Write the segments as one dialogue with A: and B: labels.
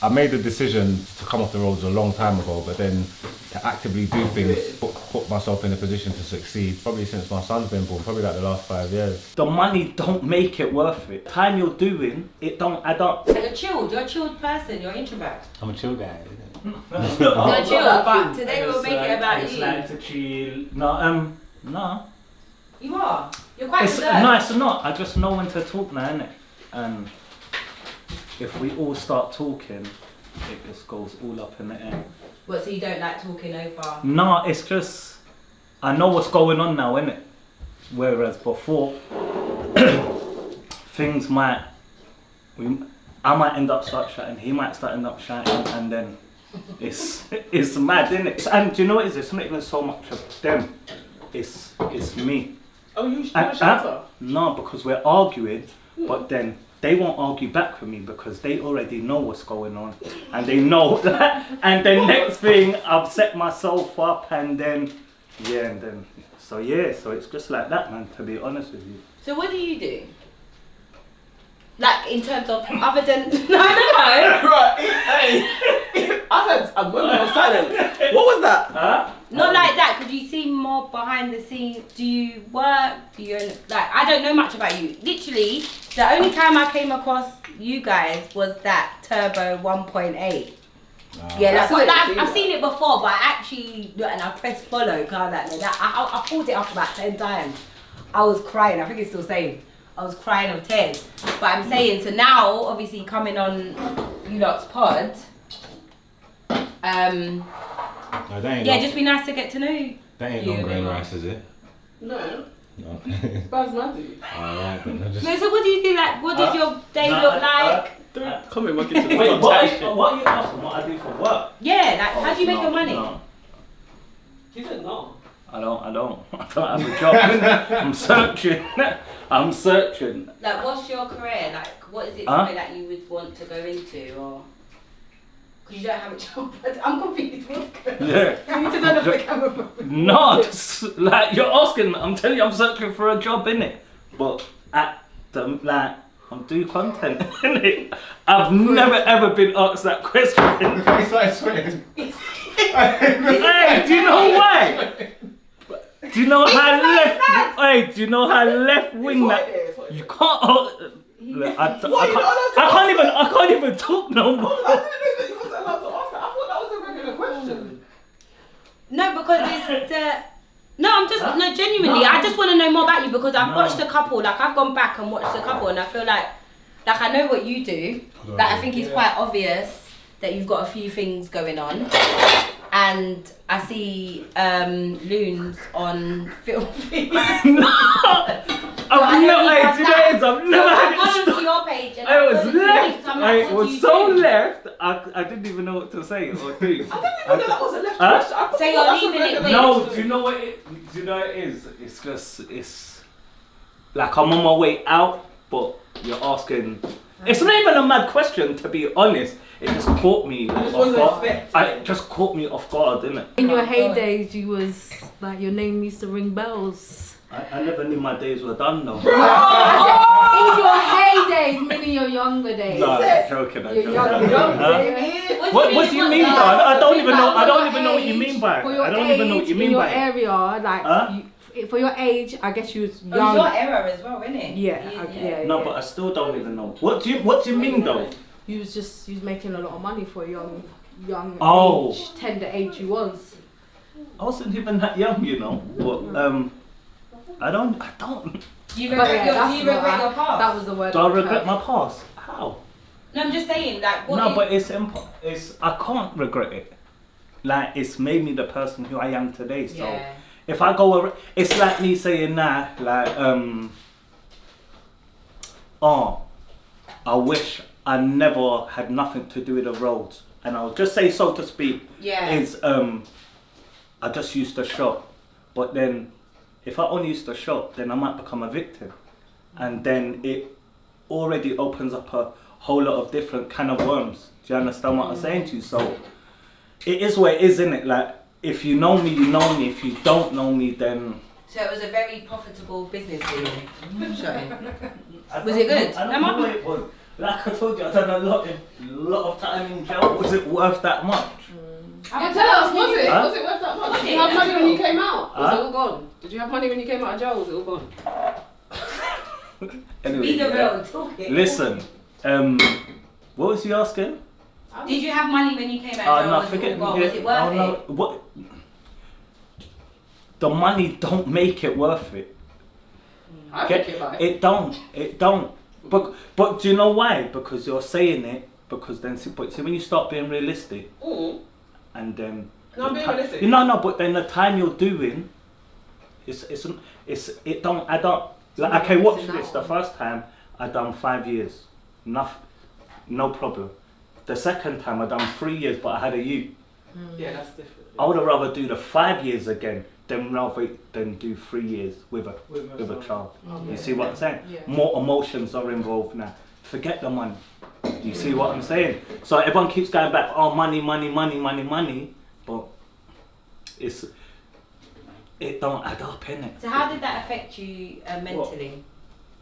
A: I made the decision to come off the roads a long time ago, but then to actively do things, put myself in a position to succeed, probably since my son's been born, probably like the last 5 years.
B: The money don't make it worth it. Time you're doing, it don't add up.
C: So you're a chilled person, you're an introvert.
A: I'm a chill guy.
C: You're chill, but today we'll make it about
B: it's
C: you.
B: like to chill. No.
C: You are. You're quite reserved.
B: No, it's not. I just know when to talk now, innit? And if we all start talking, it just goes all up in the air.
C: What, so you don't like talking over?
B: No, it's just, I know what's going on now, innit? Whereas before, things I might end up start shouting, he might start end up shouting, and then it's mad, innit? And do you know what it is? It's not even so much of them, it's me.
D: Oh, you shouter?
B: No, because we're arguing, but then they won't argue back with me because they already know what's going on, and they know that. And then next thing, I've set myself up, and then so it's just like that, man. To be honest with you.
C: So what do you do? Like in terms of other than no.
D: Right, hey, I heard a moment of silence. What was that?
B: Huh?
C: Not like that, because you seem more behind the scenes. Do you work? Do you like? I don't know much about you. Literally, the only time I came across you guys was that Turbo 1.8. Yeah, that's what I've seen it before, but I actually and I pressed follow because I pulled it up about 10 times. I was crying. I think it's still saying. I was crying of tears. But I'm saying, so now, obviously coming on you lot's pod, just be nice to get to know you.
A: That ain't long grain rice, is it?
D: No.
A: No.
D: It's basmati.
A: Alright, then I just...
C: No, so what do you do? Like, what does your day look like?
D: Don't come in my kitchen.
B: Wait, what are you asking? What I do for work?
C: Yeah, like, how do you make your money?
B: No.
D: You didn't know.
B: I don't have a job. I'm searching.
C: Like, what's your career? Like, what is it something that you would want to go into, or? Because you don't have a job. I'm confused. What's going on?
B: Yeah.
C: You need to turn off the camera.
B: No, just, like you're asking. I'm telling you, I'm searching for a job, innit? But I'm doing content, innit? I've never ever been asked that question.
A: I started sweating.
B: Hey, do you know why? Do you know how left? Hey, do you know how left wing that? You can't. Look, I can't even talk no more.
D: I didn't know that you wasn't allowed to ask that. I thought that was a regular question.
C: No, because it's the. No, genuinely.
B: No.
C: I just want to know more about you because I've watched a couple. Like, I've gone back and watched a couple, and I feel like I know what you do. Like, I think it's quite obvious that you've got a few things going on. And I see loons on Filthy.
B: I've never had it.
C: Gone onto your page and
B: I was left.
C: I
B: was so left. I didn't even know what to say or do.
D: I didn't even know that was a left question.
C: So you're leaving it with?
B: No, do you know what it is? It's like I'm on my way out, but you're asking. It's not even a mad question, to be honest. It just caught me off guard. It just caught me off guard, didn't it?
E: In your heydays, you was like your name used to ring bells.
B: I never knew my days were done though.
E: In your heydays, meaning your younger days.
B: No, I'm joking.
E: Your younger days.
B: What do you mean by? I don't even know. I don't even know what you mean by.
E: For your
B: I don't even know what you mean
E: in your
B: by.
E: area, like for your age, I guess you was young.
C: Oh, your era as well, isn't it?
E: Yeah.
B: No, but I still don't even know. What do you mean though?
E: You was making a lot of money for a young age, tender age you was.
B: I wasn't even that young, you know. But I don't.
C: Do you regret your past?
E: That was the word.
B: Do I regret my past? How?
C: No, I'm just saying that.
B: But it's I can't regret it. Like, it's made me the person who I am today. So if I go, it's like me saying that, I wish I never had nothing to do with the roads. And I'll just say, so to speak, is I just used to shop. But then, if I only used to shop, then I might become a victim. And then it already opens up a whole lot of different kind of worms. Do you understand what I'm saying to you? So, it is what it is, isn't it? Like, if you know me, you know me. If you don't know me, then...
C: So it was a very profitable business for you. Was it good?
B: I don't know what it was. Like I told you, I done a lot of time in jail. Was it worth that much?
E: Yeah, tell us, was it?
B: Huh?
E: Was it worth that much? Did you have money when you came out? Was
B: Huh?
E: it all gone? Did you have money when you came out of jail? Was it all gone?
B: Anyway,
C: Be the real, talk it.
B: listen, what was you asking?
C: Did you have money when you came out
B: Oh
C: of jail?
B: no,
C: Was it
B: forget
C: all gone?
B: yeah,
C: Was it worth
B: oh, no,
C: it?
B: what? The money don't make it worth it.
E: I think it might.
B: It don't. But do you know why? Because you're saying it. Because then, but see, when you start being realistic, and then
E: No, I'm being realistic.
B: No, but then the time you're doing, it don't add up. Like, okay, watch this. The first time I done 5 years, no problem. The second time I done 3 years, but I had a youth.
E: Yeah, that's different.
B: I would rather do the 5 years again than do 3 years with a child. You see what I'm saying?
E: Yeah.
B: More emotions are involved now. Forget the money. You see what I'm saying? So everyone keeps going back, oh, money, but it don't add up, innit?
C: So how did that affect you mentally?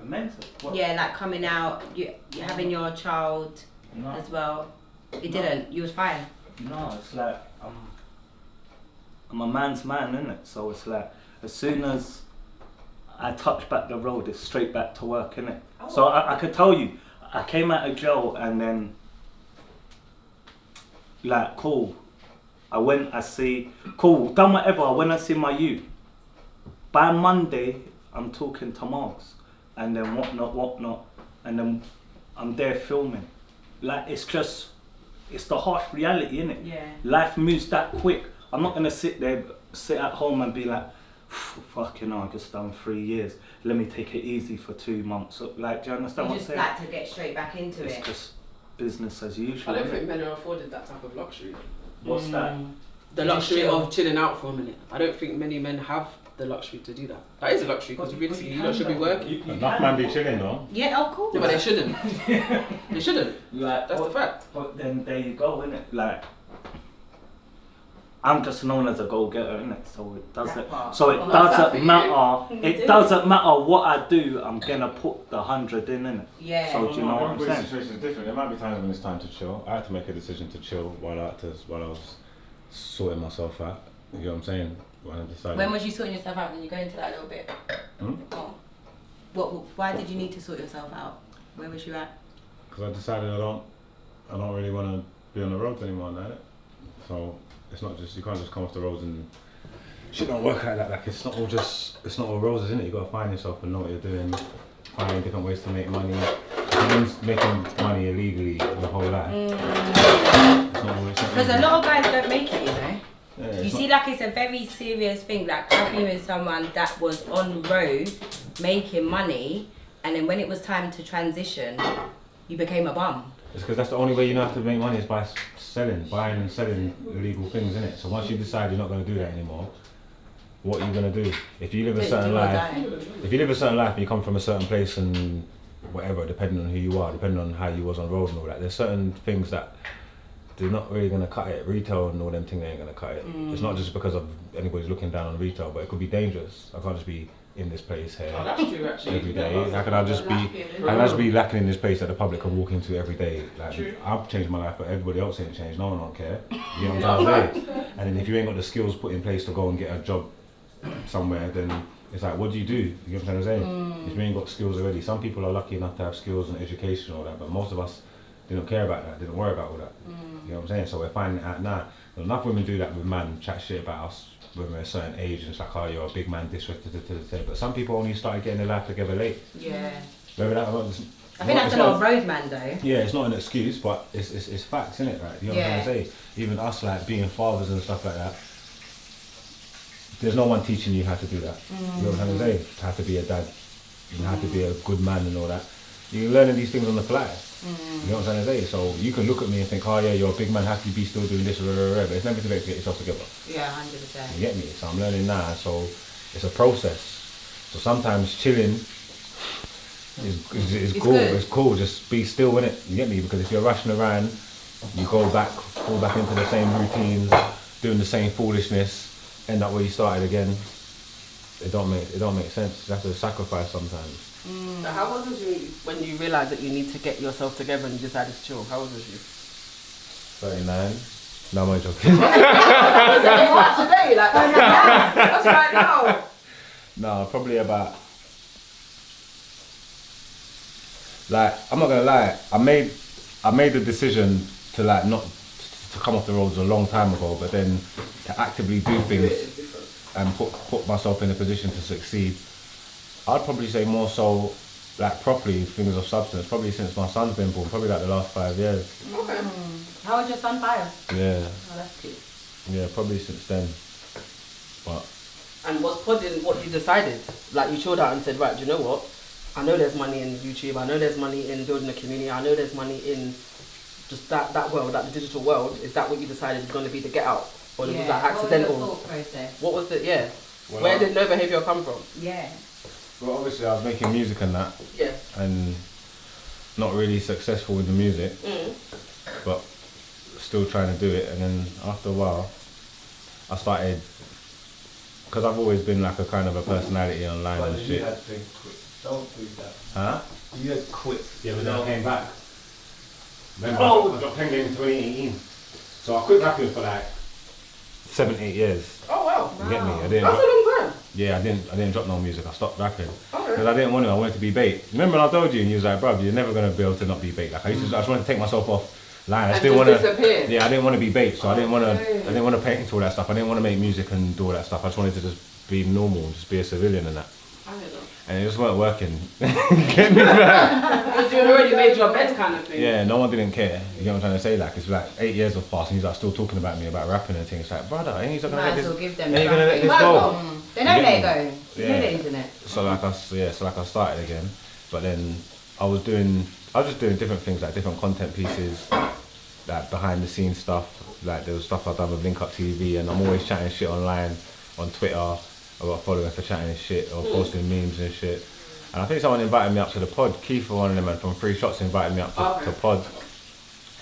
B: Mental? What?
C: Yeah, like coming out, you having your child
B: No.
C: as well. It didn't. You was fine.
B: No, it's like I'm a man's man, innit? So it's like as soon as I touch back the road, it's straight back to work, innit? So I could tell you, I came out of jail and then like cool. Done whatever, I went and see my youth. By Monday, I'm talking to Marks and then whatnot, and then I'm there filming. Like it's the harsh reality, innit?
C: Yeah.
B: Life moves that quick. I'm not gonna sit at home and be like, fucking hell, I just done 3 years. Let me take it easy for 2 months. So, like, do you understand
C: You
B: what I'm
C: just
B: saying?
C: like to get straight back into
B: It's
C: it.
B: just business as usual.
E: I don't
B: innit?
E: think men are afforded that type of luxury.
B: What's that?
E: The luxury of chilling out for a minute. I don't think many men have the luxury to do that. That is a luxury because realistically, you lot should be working.
A: Enough man be chilling though.
C: Yeah, of course.
E: No, but they shouldn't. They shouldn't.
B: Like,
E: That's the fact.
B: But then there you go, innit? Like, I'm just known as a go-getter, innit? So it doesn't. So it doesn't matter. It doesn't matter what I do. I'm gonna put the 100 in, innit?
C: Yeah.
B: So do you know what I'm
A: Everybody's
B: saying?
A: situation is different. There might be times when it's time to chill. I had to make a decision to chill while I was sorting myself out. You know what I'm saying? When I decided.
C: When was you sorting yourself out? When you go into that a little bit?
A: Hmm?
C: Oh. Why did you need to sort yourself out? Where was you at?
A: Because I decided I don't really want to be on the roads anymore now. So it's not just, you can't just come off the roads and shit don't work like that. Like it's not all roses, isn't it? You got to find yourself and know what you're doing, finding different ways to make money. If you're making money illegally your whole life. It's not always.
C: Because a lot of guys don't make it, you know.
A: Yeah,
C: You see, like it's a very serious thing. Like I've been with someone that was on road making money, and then when it was time to transition, you became a bum.
A: It's because that's the only way you know how to make money is by buying and selling illegal things, innit? So once you decide you're not going to do that anymore, what are you going to do? If you live a certain life, and you come from a certain place and whatever, depending on who you are, depending on how you was on road and all that, there's certain things that they're not really going to cut it. Retail and all them things, they ain't going to cut it. It's not just because of anybody's looking down on retail, but it could be dangerous. I can't just be in this place here
E: Oh, that's true, actually.
A: every day. How can I just be lacking in this place that the public can walk into every day? Like, I've changed my life, but everybody else ain't changed. No one don't care. You know what I'm trying to say? And then if you ain't got the skills put in place to go and get a job somewhere, then it's like, what do? You know what I'm saying? If you ain't got skills already, some people are lucky enough to have skills and education and all that, but most of us, they don't care about that. They don't worry about all that. You know what I'm saying? So we're finding out now. Enough women do that with men, chat shit about us when we're a certain age, and it's like, oh, you're a big man, this, but some people only started getting their life together late.
C: Yeah.
A: Maybe that,
C: I think that's a lot of road man though.
A: yeah, it's not an excuse, but it's facts, isn't it? Right? You know what I'm trying to say? Even us, like being fathers and stuff like that, there's no one teaching you how to do that. You know what I'm trying to say? How to be a dad, and how to be a good man and all that. You're learning these things on the fly. You know what I'm trying to say? So you can look at me and think, oh yeah, you're a big man, how can you be still doing this, but it's never too late to get yourself together.
C: Yeah, 100%.
A: You get me? So I'm learning now, so it's a process. So sometimes chilling is cool.
C: good.
A: It's cool, just be still in it. You get me? Because if you're rushing around, you fall back into the same routines, doing the same foolishness, end up where you started again. It don't make sense. You have to sacrifice sometimes.
E: So how old was you when you realised that you need to get yourself together and you decided to chill? How old was you?
A: 39. No, I'm only joking.
E: What, today? Like, that's right now.
A: No, probably about. Like, I'm not gonna lie. I made the decision to like not to come off the roads a long time ago, but then to actively do things and put myself in a position to succeed. I'd probably say more so, like properly things of substance. Probably since my son's been born. Probably like the last 5 years.
E: Okay.
C: How old your son? 5?
A: Yeah.
C: Oh, that's cute.
A: Yeah, probably since then. But.
E: And was podding what you decided? Like you chilled out and said, right, do you know what? I know there's money in YouTube. I know there's money in building a community. I know there's money in just that world, like the digital world. Is that what you decided was going to be the get out? Or was that accidental?
C: What was your thought process?
E: What was the,
A: Well,
E: where did No Behaviour come from?
C: Yeah.
A: Well, obviously I was making music and that.
E: Yeah.
A: And not really successful with the music. But still trying to do it. And then after a while, I started, because I've always been like a kind of a personality online and shit.
B: You had to quit. Don't do that.
A: Huh?
B: You had quit.
A: Yeah, but then I came back. Remember, I got pen game in 2018. So I quit rapping for like 7-8 years.
E: Oh wow.
A: You get me? I didn't.
E: That's a long time.
A: Yeah, I didn't drop no music. I stopped rapping
E: Okay.
A: because I didn't want to. I wanted to be bait. Remember when I told you and you was like, bruv, you're never gonna be able to not be bait. Like I just wanted to take myself off line. I
E: And
A: still
E: just
A: want to.
E: disappear.
A: Yeah, I didn't want to be bait, so I didn't want to. I didn't want to paint into all that stuff. I didn't want to make music and do all that stuff. I just wanted to just be normal, just be a civilian and that.
E: I don't know.
A: And it just weren't working. Get me back.
E: Because you had already made your bed kind of thing.
A: Yeah, no one didn't care. You get what I'm trying to say? Like it's like 8 years have passed and he's like still talking about me about rapping and things. It's like, brother, ain't you gonna
C: Might
A: let
C: as well
A: this?
C: give them
A: Ain't you gonna let this
C: something.
A: go?
C: They know
A: You
C: they
A: get
C: go.
A: me?
C: You know the internet.
A: So like I started again, but then I was just doing different things, like different content pieces, like behind the scenes stuff. Like there was stuff I've done with Link Up TV, and I'm always chatting shit online, on Twitter. I got following for chatting and shit or posting memes and shit. And I think someone invited me up to the pod. Keith, one of them, and from Free Shots invited me up to pod,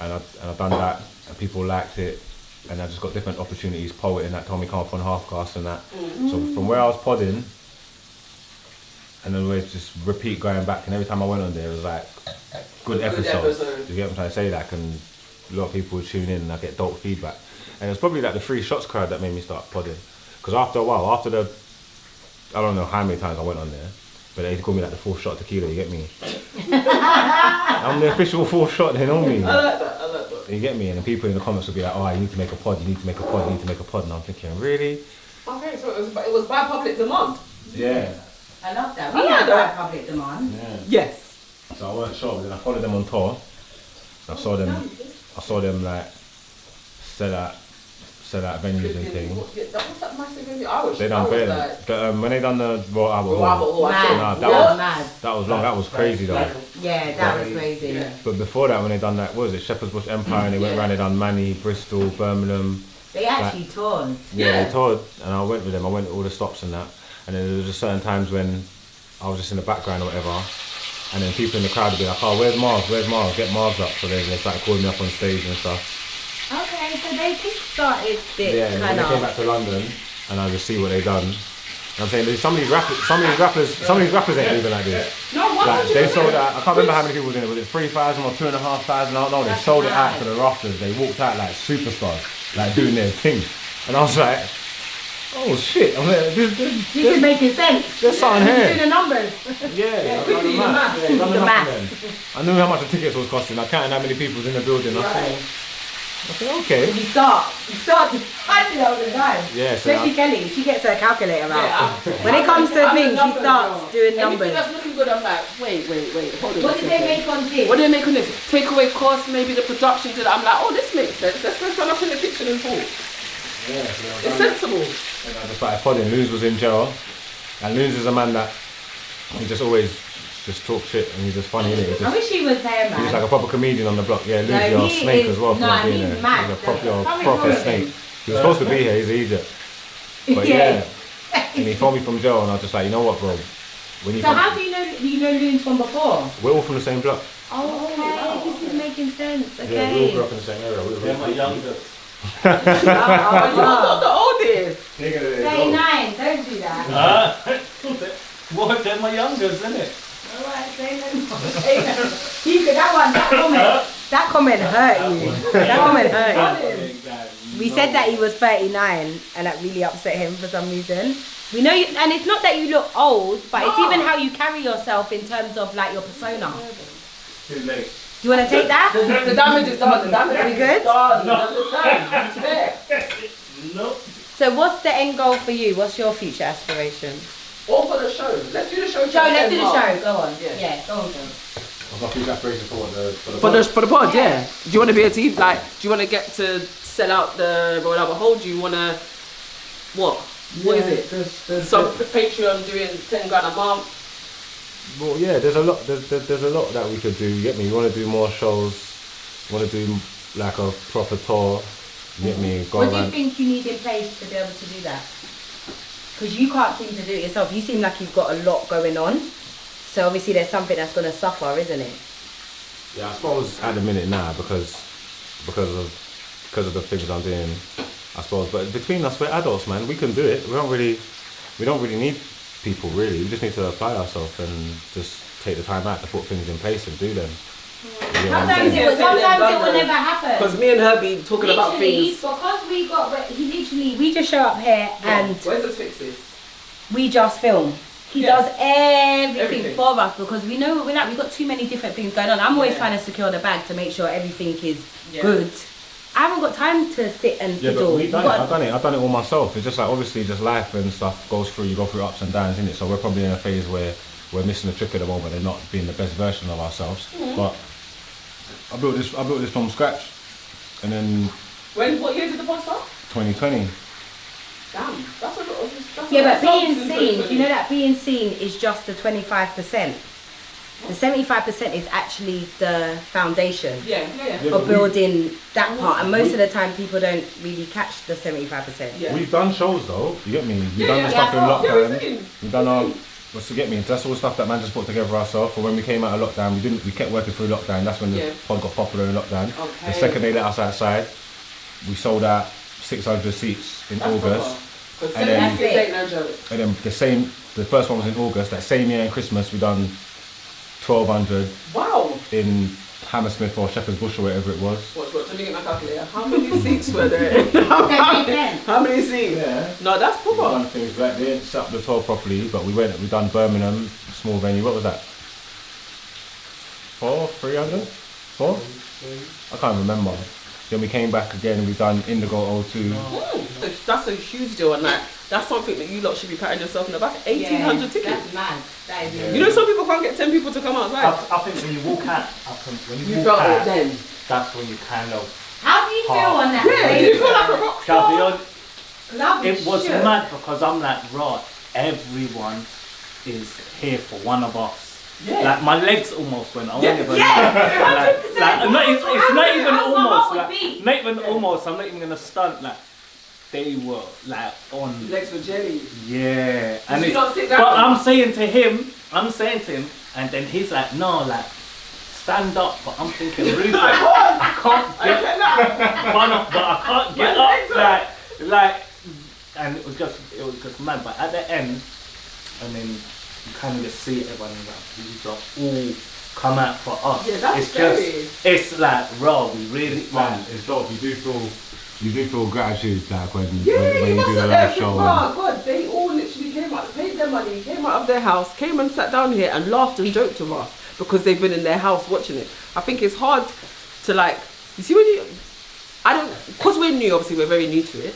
A: and I done that, and people liked it. And I just got different opportunities, poeting that told me come up on Halfcast and that. So from where I was podding, and then we just repeat going back, and every time I went on there it was like good episodes. You get what I'm trying to say? Like, and a lot of people would tune in and I get dope feedback. And it's probably like the Free Shots crowd that made me start podding. Because after a while, after the, I don't know how many times I went on there, but they call me like the 4th shot tequila, you get me? I'm the official 4th shot, they know me.
E: I like that.
A: You get me? And then people in the comments will be like, oh, you need to make a pod, you need to make a pod, you need to make a pod. And I'm thinking, really?
E: Okay, so it was by public demand.
A: Yeah.
C: I love that.
E: I
C: We
E: like
C: had
E: that.
C: that public demand.
A: Yeah.
E: Yes.
A: So I weren't sure, but then I followed them on tour. I saw them like sell out venues and things.
E: What's that massive movie? I was
A: They done
E: I was
A: better.
E: like,
A: When they done the Royal Albert
E: Royal Albert
A: Hall,
E: Hall, I said,
C: Mad.
A: Nah,
C: Mad.
A: that was long. That was crazy though.
C: Yeah, that was crazy.
E: Yeah.
A: But before that, when they done that, what was it, Shepherd's Bush Empire, and they went around, they done Manny, Bristol, Birmingham.
C: They actually toured.
A: Yeah, they toured, and I went with them. I went to all the stops and that. And then there was just certain times when I was just in the background or whatever, and then people in the crowd would be like, oh, where's Mars? Where's Mars? Get Mars up. So they started calling me up on stage and stuff.
C: Okay, so they kick-started this
A: Yeah, and when
C: kind
A: they came
C: of.
A: back to London, and I just see what they done. And I'm saying some of these rappers ain't moving like this.
E: no, what?
A: Like they sold out. I can't remember how many people was in it. Was it 3,000 or 2,500? I don't know. They sold it out to the rafters. They walked out like superstars, like doing their thing. And I was like, oh shit! I'm like,
C: This is making sense.
A: there's something
C: Do
A: here.
C: the numbers.
A: Yeah,
E: quickly, the math.
A: yeah, done
C: The
A: the
C: math.
A: math then. I knew how much the tickets was costing. I counted how many people was in the building. I said, okay.
C: You start to I do that all the time.
A: Yeah, so
C: Especially Kelly, she gets her calculator out. When it comes to things, she starts doing
E: Anything
C: numbers.
E: that's looking good, I'm like, wait, hold on.
C: What
E: a
C: did they
E: second.
C: make on this?
E: What do they make on this? Take away costs, maybe the production did it. I'm like, oh, this makes sense. Let's go stand up in the kitchen and talk.
A: Yeah, so
E: It's sensible.
A: and I just started podding. Loons was in jail, and Loons is a man that he just always just talk shit, and he's just funny, innit?
C: I wish he was there, man.
A: He's like a proper comedian on the block. Yeah, Loons,
C: No,
A: you're a
C: he
A: snake
C: is-
A: as well for
C: no,
A: not being
C: he's
A: there.
C: mad.
A: He's a proper,
C: Something wrong
A: proper
C: with
A: snake.
C: him.
A: He was supposed to be here. He's an idiot. But
C: Yeah.
A: and he phoned me from jail, and I was just like, you know what, bro? When you
C: So how do you know Loons from before?
A: we're all from the same block.
C: Oh, okay, this is making sense.
A: Yeah, we all
C: Okay.
A: grew up in the same area. We were
B: They're my
A: really
B: youngest.
E: You're not the oldest.
A: Nigga,
C: Say 9, don't do that.
B: What? They're my youngest, isn't it?
C: Alright, say no more. You could, that comment hurt you. That comment hurt you. We said that he was 39 and that really upset him for some reason. We know you, and it's not that you look old, but it's even how you carry yourself in terms of like your persona.
B: Too late.
C: Do you want to take that?
E: The damage is done. The damage
C: We good?
E: is done. You understand? It's there.
B: No.
C: So what's the end goal for you? What's your future aspiration?
E: Or for the show. Let's do the show.
C: Joe, let's do the show. Go on.
E: Yeah.
C: Go on, Joe.
A: I've got future aspiration for
E: For the pod, yeah. Do you want to be a TV? Like, do you want to get to sell out the Royal Albert Hall? Do you want to what? What is it?
A: There's
E: Some Patreon doing 10 grand a month.
A: Well, yeah, there's a lot. There's a lot that we could do. You get me? You want to do more shows. You want to do like a proper tour. You get me? Go
C: What do you
A: around.
C: think you need in place to be able to do that? Because you can't seem to do it yourself. You seem like you've got a lot going on. So obviously there's something that's going to suffer, isn't it?
A: Yeah, I suppose at the minute now because of the things I'm doing. I suppose, but between us, we're adults, man. We can do it. We don't really need people, really. We just need to apply ourselves and just take the time out to put things in place and do them. You know what I'm
C: Sometimes
A: saying?
C: it will never happen.
E: Because me and her be talking about things.
C: Because we just show up here and
E: Where's the fixes?
C: we just film. He
E: Yeah.
C: does everything
E: Everything.
C: for us because we know we've got too many different things going on. I'm always trying to secure the bag to make sure everything is good. I haven't got time to sit and
A: Yeah,
C: fiddle.
A: but I've done it all myself. It's just like obviously just life and stuff goes through. You go through ups and downs, innit? So we're probably in a phase where we're missing the trick at the moment and not being the best version of ourselves. But I built this from scratch, and then
E: What year did the pod start?
A: 2020.
E: Damn, that's a lot of.
C: Yeah, but being seen, do you know that being seen is just the 25%. The 75% is actually the foundation
E: Yeah.
C: of building that part, and most of the time people don't really catch the 75%.
E: Yeah.
A: We've done shows though. You get me? We've
E: Yeah,
A: done
E: yeah,
A: the stuff in
C: yeah,
A: lockdown.
E: we've seen.
A: We've done our. What's to get me? That's all stuff that man just put together ourselves. For when we came out of lockdown, we kept working through lockdown. That's when the pod got popular in lockdown.
E: Okay.
A: The second they let us outside, we sold out 600 seats in August.
E: Because
A: And then-
E: that's it. Ain't no joke.
A: And then the first one was in August. That same year in Christmas, we done 1,200
E: Wow.
A: in Hammersmith or Shepherd's Bush or whatever it was.
E: What, let me get my calculator. How many seats were there? How many seats?
A: Yeah.
E: No, that's
A: We
E: proper.
A: done things like they didn't set up the tour properly, but we done Birmingham, small venue. What was that? 300? 4? I can't remember. Then we came back again. We done Indigo 02.
E: That's a huge deal, and like that's something that you lot should be patting yourself in the back. 1,800 tickets.
C: That's mad. That is
A: Yeah.
E: You know, some people can't get 10 people to come outside.
B: I think when you walk out,
E: You felt it then.
B: that's when you kind of.
C: How do you feel on that?
E: Yeah,
C: stage?
E: you feel like a rock
B: Shall I be
E: star.
B: honest?
C: Love
B: It was
C: shit.
B: mad because I'm like, right, everyone is here for one of us.
E: Yeah.
B: Like my legs almost went. I
E: Yeah,
B: won't even
E: yeah,
B: it's not even
C: How
B: almost.
C: hard would
B: Like,
C: be?
B: not even almost. I'm not even gonna stunt. Like they were like on.
E: Legs were jelly.
B: Yeah, and
E: you
B: it's,
E: not sit down?
B: but I'm saying to him, and then he's like, no, like stand up. But I'm thinking, Ruben, I can't get one up, but I can't get up. Like, and it was just mad. But at the end, and then you kind of just see everyone like these are all come out for us.
E: Yeah, that's
B: it's
E: scary.
B: it's like raw. We really
A: Man, it's dope. You do feel gratitude like when
E: Yeah,
A: when
E: you
A: you
E: must
A: do the
E: have
A: live
E: every
A: show.
E: God, they all literally came out, paid their money, came out of their house, came and sat down here and laughed and joked with us because they've been in their house watching it. I think it's hard to like, you see when you, because we're new, obviously we're very new to it.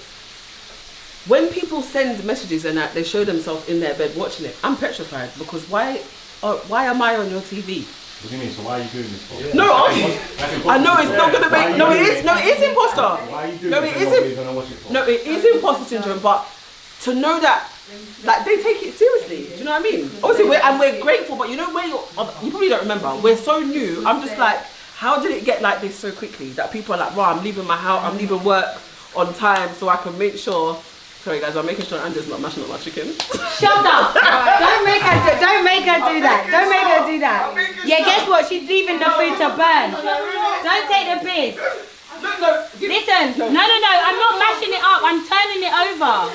E: When people send messages and that they show themselves in their bed watching it, I'm petrified because why am I on your TV?
A: What do you mean? So why are you doing this for?
E: No, I know it's not gonna make. No, it is imposter.
A: Why are you doing
E: No,
A: this?
E: it
A: Nobody's gonna watch it for.
E: No, it is imposter syndrome, but to know that, like, they take it seriously. Do you know what I mean? Obviously, we're grateful, but you know where you probably don't remember. We're so new. I'm just like, how did it get like this so quickly? That people are like, wow, I'm leaving my house, I'm leaving work on time so I can make sure. Sorry guys, I'm making sure Andrew's not mashing up my chicken.
C: Shut up! Don't make her do that. Don't make her do that. Yeah, guess what? She's leaving the food to burn. Don't take the piss.
E: No.
C: Listen, no. I'm not mashing it up. I'm turning it over.